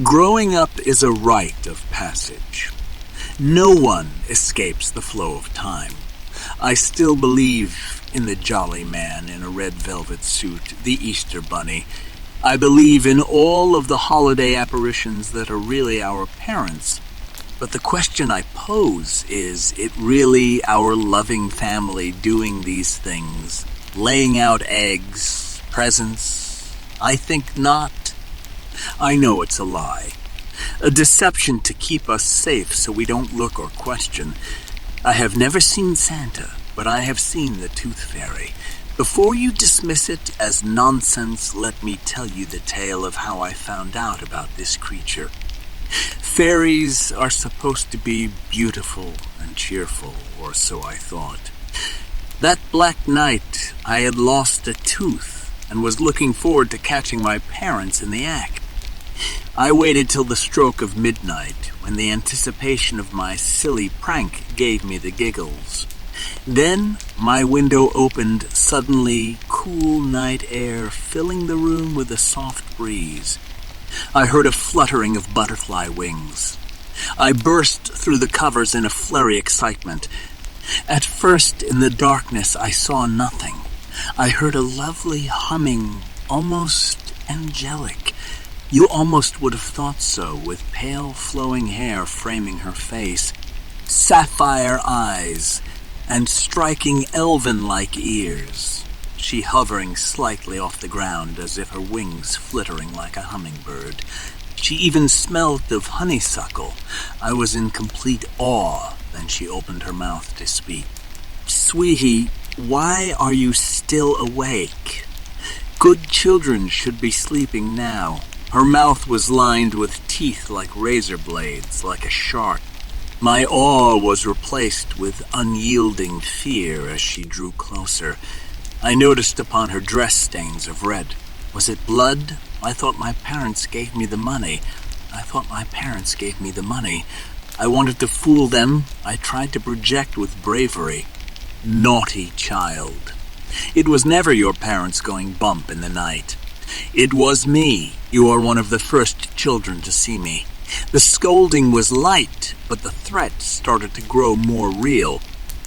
Growing up is a rite of passage. No one escapes the flow of time. I still believe in the jolly man in a red velvet suit, the Easter bunny. I believe in all of the holiday apparitions that are really our parents. But the question I pose is it really our loving family doing these things? Laying out eggs, presents? I think not. I know it's a lie. A deception to keep us safe so we don't look or question. I have never seen Santa, but I have seen the Tooth Fairy. Before you dismiss it as nonsense, let me tell you the tale of how I found out about this creature. Fairies are supposed to be beautiful and cheerful, or so I thought. That black night, I had lost a tooth and was looking forward to catching my parents in the act. I waited till the stroke of midnight, when the anticipation of my silly prank gave me the giggles. Then my window opened suddenly, cool night air filling the room with a soft breeze. I heard a fluttering of butterfly wings. I burst through the covers in a flurry of excitement. At first, in the darkness, I saw nothing. I heard a lovely humming, almost angelic. You almost would have thought so, with pale flowing hair framing her face, sapphire eyes, and striking elven-like ears. She hovering slightly off the ground as if her wings flittering like a hummingbird. She even smelt of honeysuckle. I was in complete awe. Then she opened her mouth to speak. "Sweetie, why are you still awake? Good children should be sleeping now." Her mouth was lined with teeth like razor blades, like a shark. My awe was replaced with unyielding fear as she drew closer. I noticed upon her dress stains of red. Was it blood? I thought my parents gave me the money. I wanted to fool them. I tried to project with bravery. Naughty child. It was never your parents going bump in the night. It was me. You are one of the first children to see me. The scolding was light, but the threat started to grow more real.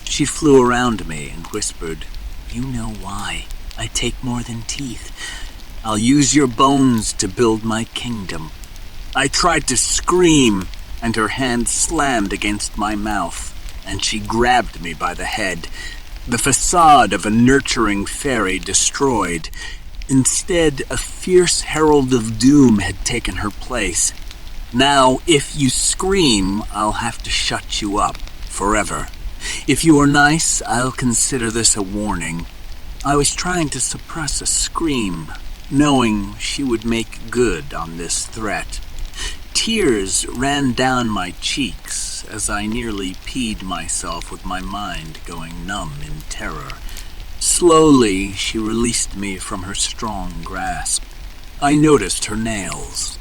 She flew around me and whispered, "You know why. I take more than teeth. I'll use your bones to build my kingdom." I tried to scream, and her hand slammed against my mouth, and she grabbed me by the head. The facade of a nurturing fairy destroyed. Instead, a fierce herald of doom had taken her place. Now, if you scream, I'll have to shut you up forever. If you are nice, I'll consider this a warning. I was trying to suppress a scream, knowing she would make good on this threat. Tears ran down my cheeks as I nearly peed myself with my mind going numb in terror. Slowly, she released me from her strong grasp. I noticed her nails.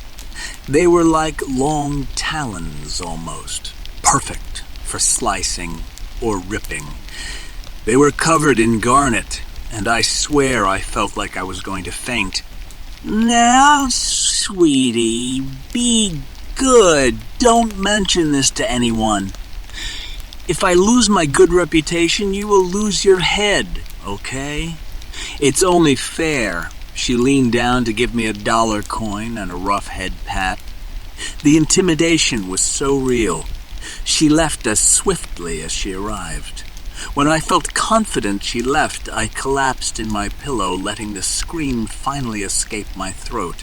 They were like long talons almost, perfect for slicing or ripping. They were covered in garnet, and I swear I felt like I was going to faint. "Now, sweetie, be good. Don't mention this to anyone. If I lose my good reputation, you will lose your head, okay? It's only fair." She leaned down to give me a $1 coin and a rough head pat. The intimidation was so real. She left as swiftly as she arrived. When I felt confident she left, I collapsed in my pillow, letting the scream finally escape my throat.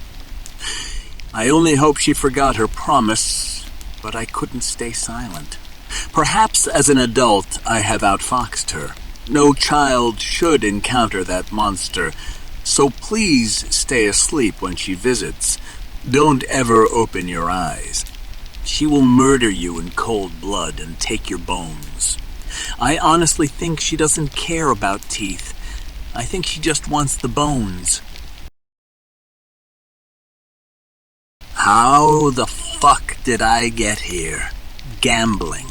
I only hope she forgot her promise, but I couldn't stay silent. Perhaps as an adult I have outfoxed her. No child should encounter that monster, so please stay asleep when she visits. Don't ever open your eyes. She will murder you in cold blood and take your bones. I honestly think she doesn't care about teeth. I think she just wants the bones. How the fuck did I get here? Gambling.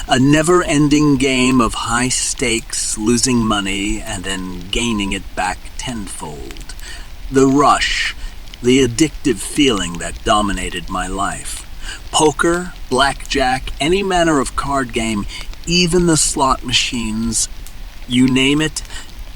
A never-ending game of high stakes, losing money, and then gaining it back tenfold. The rush, the addictive feeling that dominated my life. Poker, blackjack, any manner of card game, even the slot machines, you name it,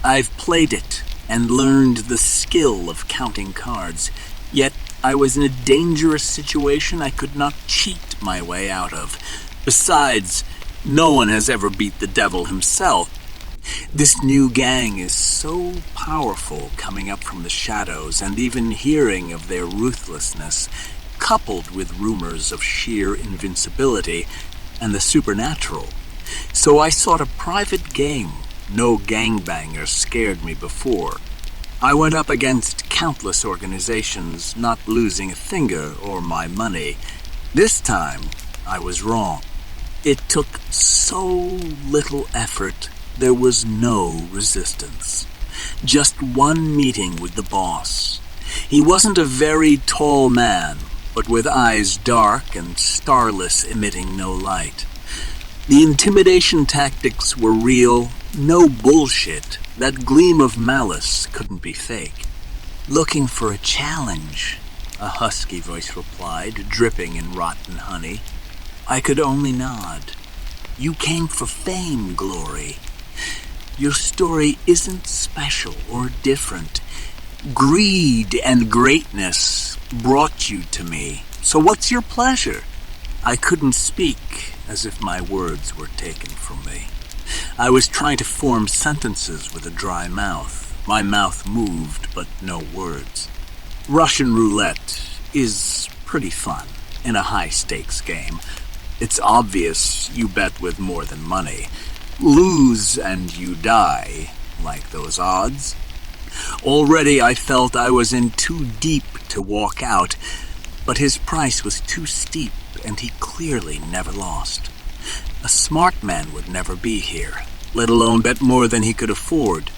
I've played it and learned the skill of counting cards. Yet I was in a dangerous situation I could not cheat my way out of. Besides, no one has ever beat the devil himself. This new gang is so powerful coming up from the shadows, and even hearing of their ruthlessness, coupled with rumors of sheer invincibility and the supernatural. So I sought a private game. No gangbangers scared me before. I went up against countless organizations, not losing a finger or my money. This time, I was wrong. It took so little effort, there was no resistance. Just one meeting with the boss. He wasn't a very tall man, but with eyes dark and starless, emitting no light. The intimidation tactics were real, no bullshit. That gleam of malice couldn't be fake. "Looking for a challenge," a husky voice replied, dripping in rotten honey. I could only nod. "You came for fame, Glory. Your story isn't special or different. Greed and greatness brought you to me. So what's your pleasure?" I couldn't speak, as if my words were taken from me. I was trying to form sentences with a dry mouth. My mouth moved, but no words. Russian roulette is pretty fun in a high-stakes game. It's obvious you bet with more than money. Lose and you die, like those odds. Already I felt I was in too deep to walk out, but his price was too steep, and he clearly never lost. A smart man would never be here, let alone bet more than he could afford.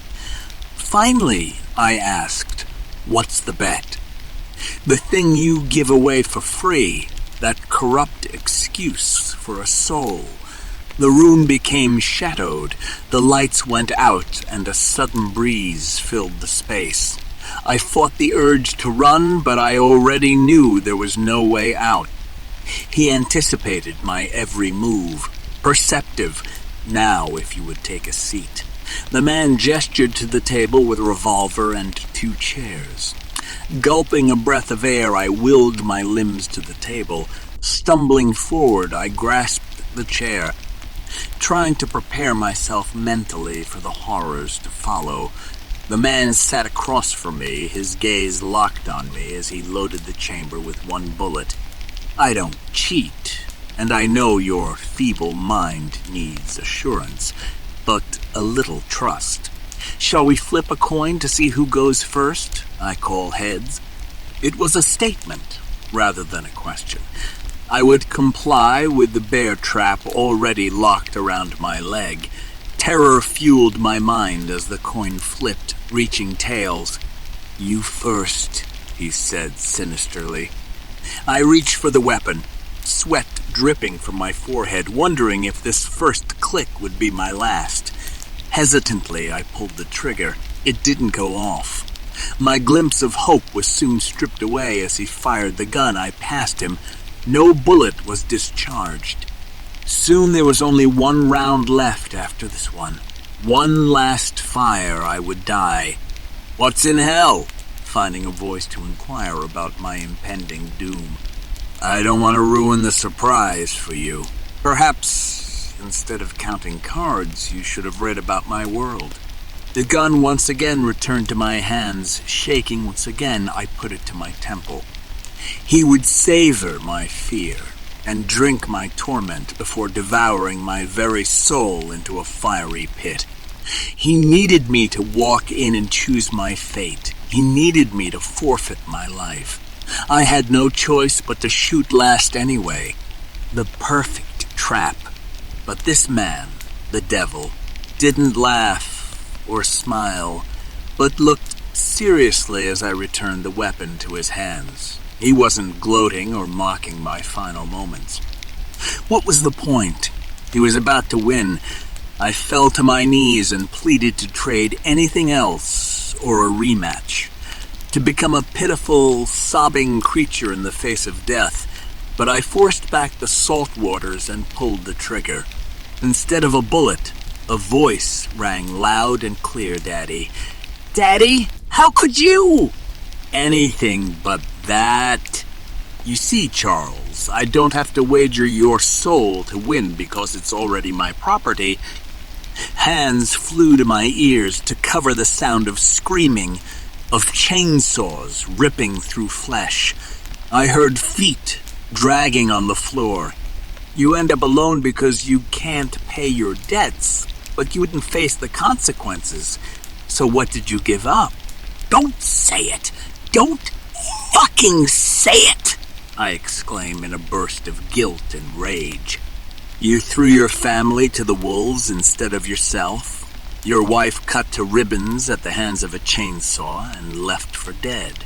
Finally, I asked, "What's the bet?" "The thing you give away for free, that corrupt excuse for a soul." The room became shadowed, the lights went out, and a sudden breeze filled the space. I fought the urge to run, but I already knew there was no way out. He anticipated my every move. Perceptive. "Now, if you would take a seat." The man gestured to the table with a revolver and 2 chairs. Gulping a breath of air, I willed my limbs to the table. Stumbling forward, I grasped the chair, trying to prepare myself mentally for the horrors to follow. The man sat across from me, his gaze locked on me as he loaded the chamber with 1 bullet. "I don't cheat, and I know your feeble mind needs assurance, but a little trust. Shall we flip a coin to see who goes first?" I call heads. It was a statement rather than a question. I would comply with the bear trap already locked around my leg. Terror fueled my mind as the coin flipped, reaching tails. "You first," he said sinisterly. I reached for the weapon, sweat dripping from my forehead, wondering if this first click would be my last. Hesitantly, I pulled the trigger. It didn't go off. My glimpse of hope was soon stripped away as he fired the gun. I passed him. No bullet was discharged. Soon there was only 1 round left after this one. One last fire, I would die. "What's in hell?" Finding a voice to inquire about my impending doom. "I don't want to ruin the surprise for you. Perhaps, instead of counting cards, you should have read about my world." The gun once again returned to my hands. Shaking once again, I put it to my temple. He would savor my fear and drink my torment before devouring my very soul into a fiery pit. He needed me to walk in and choose my fate. He needed me to forfeit my life. I had no choice but to shoot last anyway. The perfect trap. But this man, the devil, didn't laugh or smile, but looked seriously as I returned the weapon to his hands. He wasn't gloating or mocking my final moments. What was the point? He was about to win. I fell to my knees and pleaded to trade anything else or a rematch. to become a pitiful, sobbing creature in the face of death, but I forced back the salt waters and pulled the trigger. Instead of a bullet, a voice rang loud and clear, Daddy. Daddy, how could you? Anything but that. You see, Charles, I don't have to wager your soul to win because it's already my property. Hands flew to my ears to cover the sound of screaming, of chainsaws ripping through flesh. I heard feet dragging on the floor. You end up alone because you can't pay your debts, but you wouldn't face the consequences. So what did you give up? Don't say it! Don't fucking say it! I exclaim in a burst of guilt and rage. You threw your family to the wolves instead of yourself. Your wife cut to ribbons at the hands of a chainsaw and left for dead.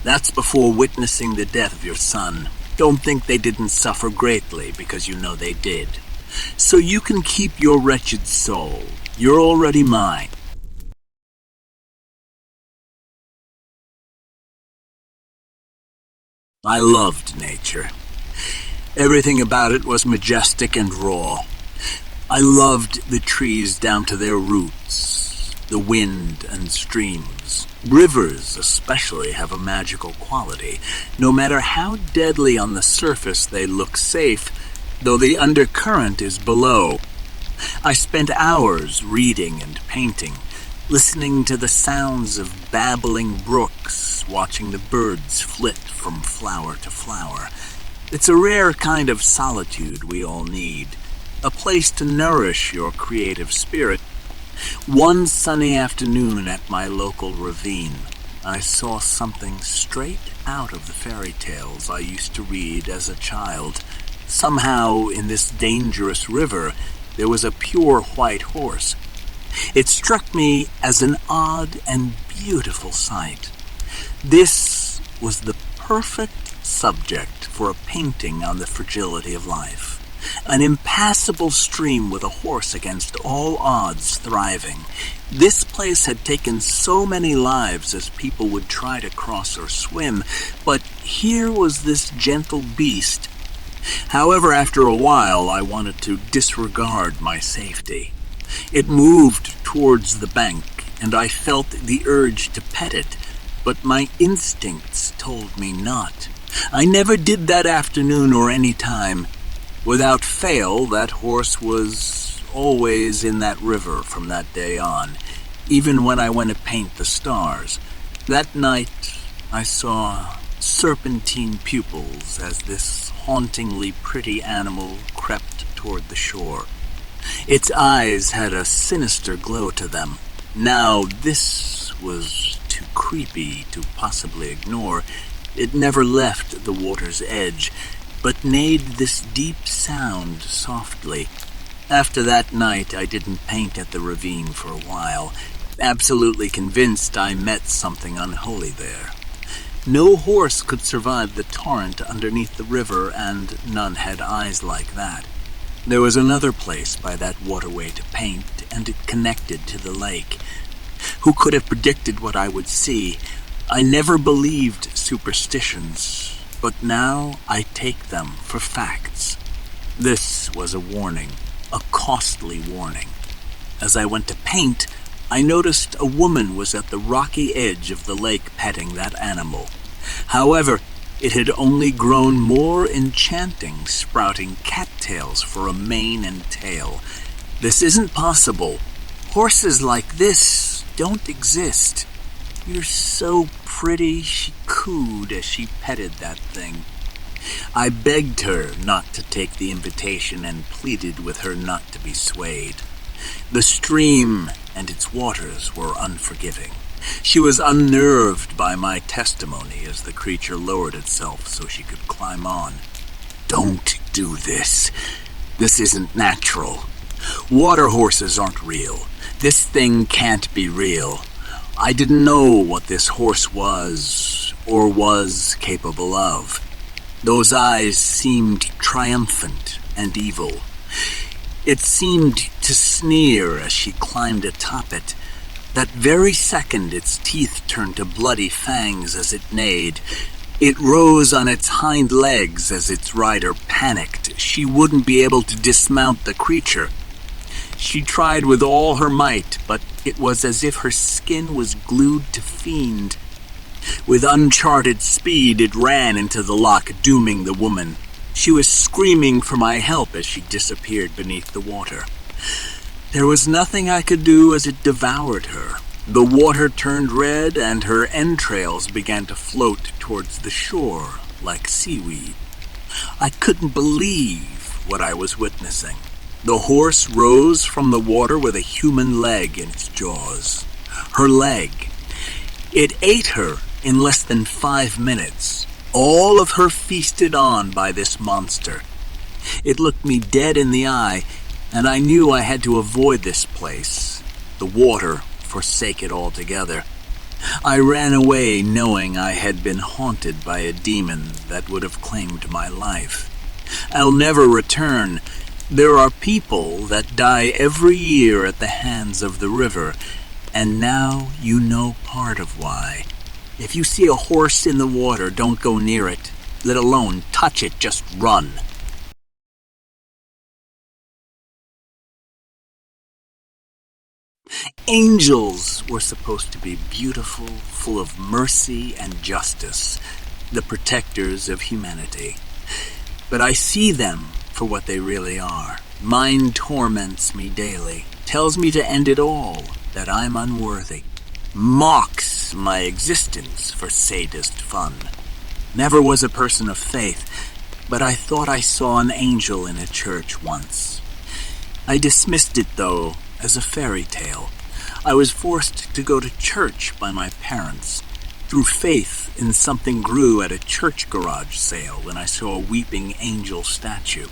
That's before witnessing the death of your son. Don't think they didn't suffer greatly, because you know they did. So you can keep your wretched soul. You're already mine. I loved nature. Everything about it was majestic and raw. I loved the trees down to their roots, the wind and streams. Rivers especially have a magical quality. No matter how deadly on the surface they look safe, though the undercurrent is below. I spent hours reading and painting, listening to the sounds of babbling brooks, watching the birds flit from flower to flower. It's a rare kind of solitude we all need, a place to nourish your creative spirit. One sunny afternoon at my local ravine, I saw something straight out of the fairy tales I used to read as a child. Somehow, in this dangerous river, there was a pure white horse. It struck me as an odd and beautiful sight. This was the perfect subject for a painting on the fragility of life. An impassable stream with a horse against all odds thriving. This place had taken so many lives as people would try to cross or swim, but here was this gentle beast. However, after a while, I wanted to disregard my safety. It moved towards the bank, and I felt the urge to pet it, but my instincts told me not. I never did that afternoon or any time. Without fail, that horse was always in that river from that day on, even when I went to paint the stars. That night, I saw serpentine pupils as this hauntingly pretty animal crept toward the shore. Its eyes had a sinister glow to them. Now, this was too creepy to possibly ignore. It never left the water's edge, but made this deep sound softly. After that night, I didn't paint at the ravine for a while, absolutely convinced I met something unholy there. No horse could survive the torrent underneath the river, and none had eyes like that. There was another place by that waterway to paint, and it connected to the lake. Who could have predicted what I would see? I never believed superstitions, but now I take them for facts. This was a warning, a costly warning. As I went to paint, I noticed a woman was at the rocky edge of the lake petting that animal. However, it had only grown more enchanting, sprouting cattails for a mane and tail. This isn't possible. Horses like this don't exist. You're so pretty, she cooed as she petted that thing. I begged her not to take the invitation and pleaded with her not to be swayed. The stream and its waters were unforgiving. She was unnerved by my testimony as the creature lowered itself so she could climb on. Don't do this. This isn't natural. Water horses aren't real. This thing can't be real. I didn't know what this horse was, or was capable of. Those eyes seemed triumphant and evil. It seemed to sneer as she climbed atop it. That very second, its teeth turned to bloody fangs as it neighed. It rose on its hind legs as its rider panicked. She wouldn't be able to dismount the creature. She tried with all her might, but it was as if her skin was glued to fiend. With uncharted speed, it ran into the lock, dooming the woman. She was screaming for my help as she disappeared beneath the water. There was nothing I could do as it devoured her. The water turned red and her entrails began to float towards the shore like seaweed. I couldn't believe what I was witnessing. The horse rose from the water with a human leg in its jaws. Her leg. It ate her in less than 5 minutes. All of her feasted on by this monster. It looked me dead in the eye, and I knew I had to avoid this place. The water forsake it altogether. I ran away knowing I had been haunted by a demon that would have claimed my life. I'll never return. There are people that die every year at the hands of the river, and now you know part of why. If you see a horse in the water, don't go near it. Let alone touch it, just run. Angels were supposed to be beautiful, full of mercy and justice, the protectors of humanity. But I see them for what they really are. Mine torments me daily, tells me to end it all, that I'm unworthy, mocks my existence for sadist fun. Never was a person of faith, but I thought I saw an angel in a church once. I dismissed it, though, as a fairy tale. I was forced to go to church by my parents. Through faith in something grew at a church garage sale when I saw a weeping angel statue.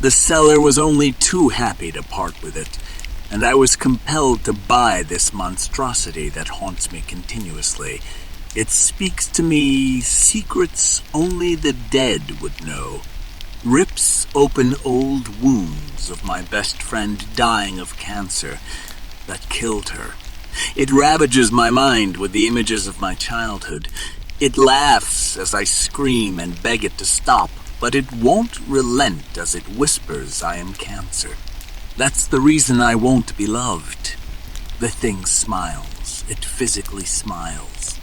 The seller was only too happy to part with it, and I was compelled to buy this monstrosity that haunts me continuously. It speaks to me secrets only the dead would know. Rips open old wounds of my best friend dying of cancer that killed her. It ravages my mind with the images of my childhood. It laughs as I scream and beg it to stop, but it won't relent as it whispers I am cancer. That's the reason I won't be loved. The thing smiles. It physically smiles.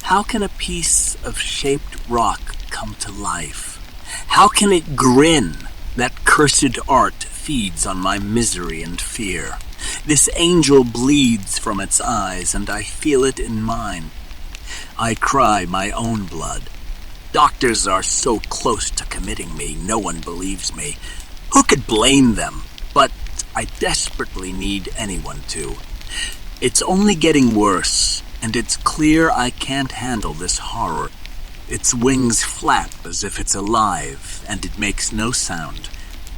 How can a piece of shaped rock come to life? How can it grin? That cursed art feeds on my misery and fear. This angel bleeds from its eyes, and I feel it in mine. I cry my own blood. Doctors are so close to committing me, no one believes me. Who could blame them? But I desperately need anyone to. It's only getting worse, and it's clear I can't handle this horror. Its wings flap as if it's alive, and it makes no sound.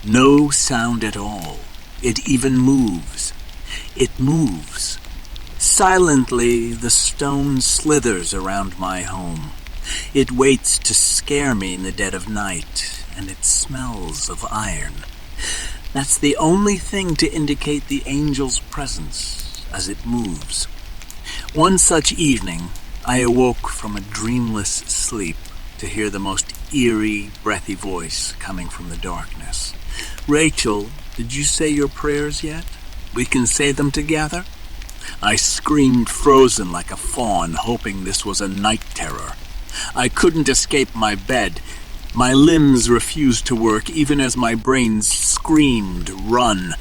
No sound at all. It even moves. It moves. Silently, the stone slithers around my home. It waits to scare me in the dead of night, and it smells of iron. That's the only thing to indicate the angel's presence as it moves. One such evening, I awoke from a dreamless sleep to hear the most eerie, breathy voice coming from the darkness. "Rachel, did you say your prayers yet? We can say them together?" I screamed, frozen like a fawn, hoping this was a night terror. I couldn't escape my bed. My limbs refused to work, even as my brain screamed, "Run!"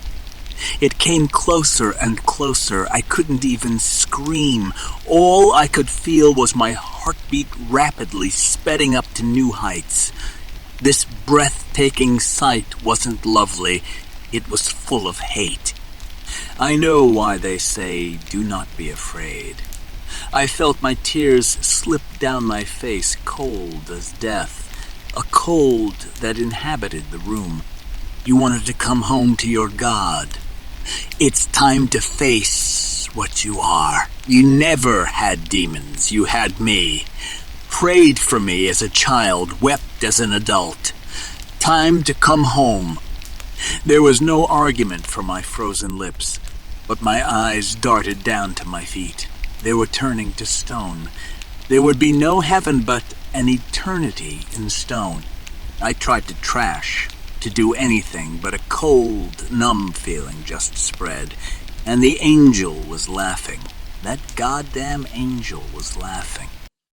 It came closer and closer. I couldn't even scream. All I could feel was my heartbeat rapidly speding up to new heights. This breathtaking sight wasn't lovely. It was full of hate. I know why they say, "Do not be afraid." I felt my tears slip down my face, cold as death, a cold that inhabited the room. You wanted to come home to your God. It's time to face what you are. You never had demons. You had me. Prayed for me as a child, wept as an adult. Time to come home. There was no argument from my frozen lips. But my eyes darted down to my feet. They were turning to stone. There would be no heaven but an eternity in stone. I tried to trash, to do anything, but a cold, numb feeling just spread, and the angel was laughing. That goddamn angel was laughing.